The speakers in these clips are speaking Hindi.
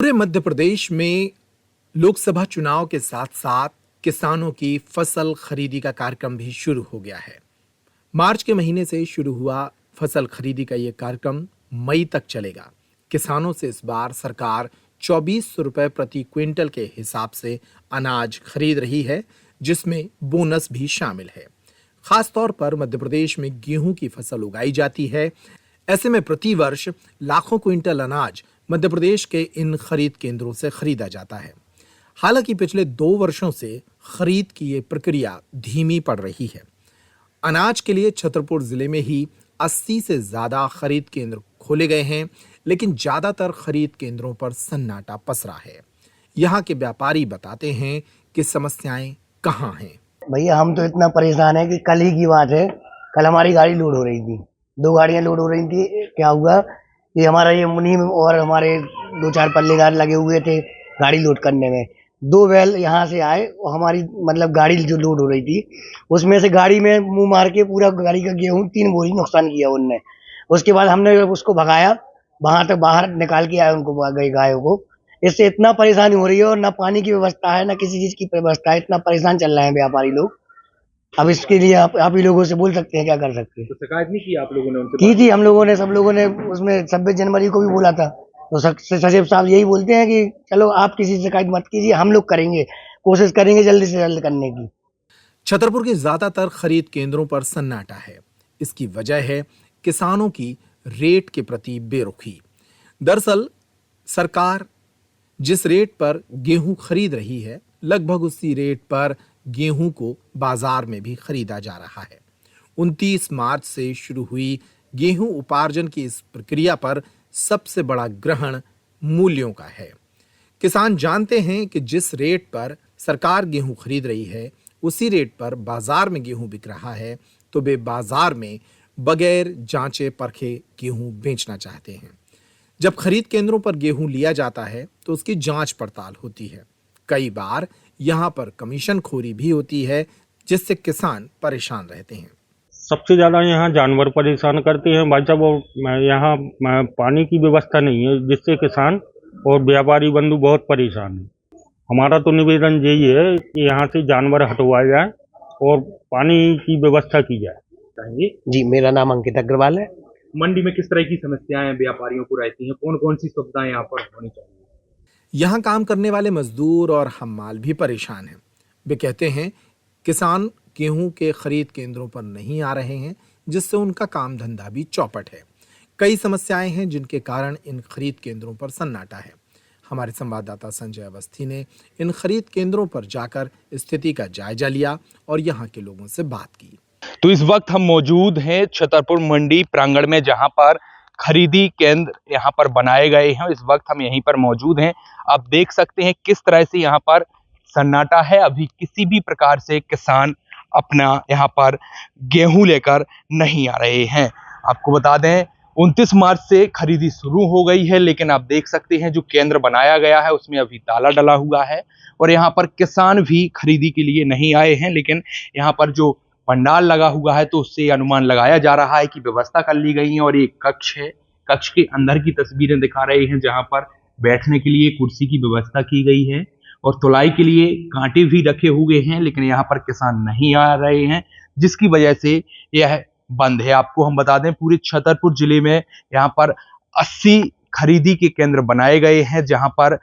पूरे मध्य प्रदेश में लोकसभा चुनाव के साथ साथ किसानों की फसल खरीदी का कार्यक्रम भी शुरू हो गया है। मार्च के महीने से शुरू हुआ फसल खरीदी का ये कार्यक्रम मई तक चलेगा। किसानों से इस बार सरकार 2400 रुपए प्रति क्विंटल के हिसाब से अनाज खरीद रही है, जिसमें बोनस भी शामिल है। खासतौर पर मध्य प्रदेश में गेहूं की फसल उगाई जाती है। ऐसे में प्रतिवर्ष लाखों क्विंटल अनाज मध्य प्रदेश के इन खरीद केंद्रों से खरीदा जाता है। हालांकि पिछले 2 वर्षों से खरीद की ये प्रक्रिया धीमी पड़ रही है। अनाज के लिए छतरपुर जिले में ही 80 से ज्यादा खरीद केंद्र खोले गए हैं, लेकिन ज्यादातर खरीद केंद्रों पर सन्नाटा पसरा है। यहाँ के व्यापारी बताते हैं कि समस्याएं कहाँ हैं। भैया हम तो इतना परेशान है कि कल ही की बात है, कल हमारी गाड़ी लोड हो रही थी, 2 गाड़ियां लोड हो रही थी। क्या हुआ कि हमारा ये मुनीम और हमारे 2-4 पल्लेदार लगे हुए थे गाड़ी लोड करने में। 2 बैल यहाँ से आए और हमारी मतलब गाड़ी जो लोड हो रही थी उसमें से गाड़ी में मुंह मार के पूरा गाड़ी का गेहूं 3 बोरी नुकसान किया उनने। उसके बाद हमने उसको भगाया, वहां तक बाहर निकाल के आए उनको, गई गायों को। इससे इतना परेशानी हो रही है और ना पानी की व्यवस्था है, ना किसी चीज की व्यवस्था है। इतना परेशान चल रहे हैं व्यापारी लोग। अब इसके लिए आप ही लोगों से बोल सकते हैं, क्या कर सकते हैं। तो शिकायत नहीं की आप लोगों ने उनसे? की थी हम लोगों ने, सब लोगों ने। उसमें 26 जनवरी को भी बोला था, तो सचिव साहब यही बोलते हैं कि चलो आप किसी से शिकायत मत कीजिए, हम लोग करेंगे, कोशिश करेंगे जल्दी से जल्द करने की। छतरपुर के ज्यादातर खरीद केंद्रों पर सन्नाटा है। इसकी वजह है किसानों की रेट के प्रति बेरुखी। दरअसल सरकार जिस रेट पर गेहूं खरीद रही है, लगभग उसी रेट पर गेहूं को बाजार में भी खरीदा जा रहा है। 29 मार्च से शुरू हुई गेहूं उपार्जन की इस प्रक्रिया पर सबसे बड़ा ग्रहण मूल्यों का है। किसान जानते हैं कि जिस रेट पर सरकार गेहूं खरीद रही है, उसी रेट पर बाजार में गेहूं बिक रहा है, तो वे बाजार में बगैर जांचे परखे गेहूं बेचना चाहते हैं। जब खरीद केंद्रों पर गेहूं लिया जाता है तो उसकी जांच पड़ताल होती है। कई बार यहां पर कमीशन खोरी भी होती है, जिससे किसान परेशान रहते हैं। सबसे ज्यादा यहाँ जानवर परेशान करते हैं भाई साहब, और यहाँ पानी की व्यवस्था नहीं है, जिससे किसान और व्यापारी बंधु बहुत परेशान है। हमारा तो निवेदन यही है कि यहाँ से जानवर हटवाए जाए और पानी की व्यवस्था की जाए। जी, मेरा नाम अंकित अग्रवाल है। मंडी में किस तरह की समस्याएं व्यापारियों को रहती हैं? कौन कौन सी सुविधाएं यहाँ पर होनी चाहिए? यहाँ काम करने वाले मजदूर और हम्माल भी परेशान हैं। वे कहते हैं किसान गेहूं के खरीद केंद्रों पर नहीं आ रहे हैं, जिससे उनका काम धंधा भी चौपट है। कई समस्याएं हैं जिनके कारण इन खरीद केंद्रों पर सन्नाटा है। हमारे संवाददाता संजय अवस्थी ने इन खरीद केंद्रों पर जाकर स्थिति का जायजा लिया और यहाँ के लोगों से बात की। तो इस वक्त हम मौजूद हैं छतरपुर मंडी प्रांगण में, जहां पर खरीदी केंद्र यहां पर बनाए गए हैं। इस वक्त हम यहीं पर मौजूद हैं। आप देख सकते हैं किस तरह से यहां पर सन्नाटा है। अभी किसी भी प्रकार से किसान अपना यहां पर गेहूं लेकर नहीं आ रहे हैं। आपको बता दें 29 मार्च से खरीदी शुरू हो गई है, लेकिन आप देख सकते हैं जो केंद्र बनाया गया है उसमें अभी ताला डला हुआ है और यहाँ पर किसान भी खरीदी के लिए नहीं आए हैं। लेकिन यहाँ पर जो पंडाल लगा हुआ है तो उससे अनुमान लगाया जा रहा है कि व्यवस्था कर ली गई है। और एक कक्ष है, कक्ष के अंदर की तस्वीरें दिखा रहे हैं जहां पर बैठने के लिए कुर्सी की व्यवस्था की गई है और तुलाई के लिए कांटे भी रखे हुए हैं, लेकिन यहाँ पर किसान नहीं आ रहे हैं, जिसकी वजह से यह बंद है। आपको हम बता दें पूरे छतरपुर जिले में यहाँ पर 80 खरीदी के केंद्र बनाए गए हैं जहां पर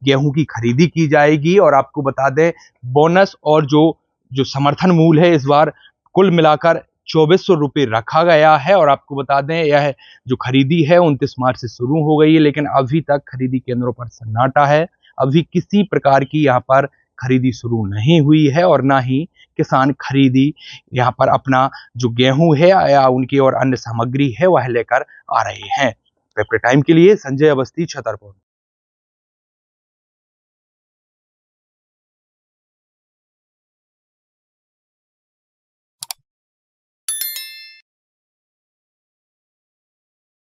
गेहूं की खरीदी की जाएगी। और आपको बता दें बोनस और जो समर्थन मूल्य है इस बार कुल मिलाकर 2400 रुपये रखा गया है। और आपको बता दें यह जो खरीदी है 29 मार्च से शुरू हो गई है, लेकिन अभी तक खरीदी केंद्रों पर सन्नाटा है। अभी किसी प्रकार की यहाँ पर खरीदी शुरू नहीं हुई है और ना ही किसान खरीदी यहाँ पर अपना जो गेहूं है या उनकी और अन्य सामग्री है वह लेकर आ रहे हैं। पेपर टाइम के लिए संजय अवस्थी, छतरपुर।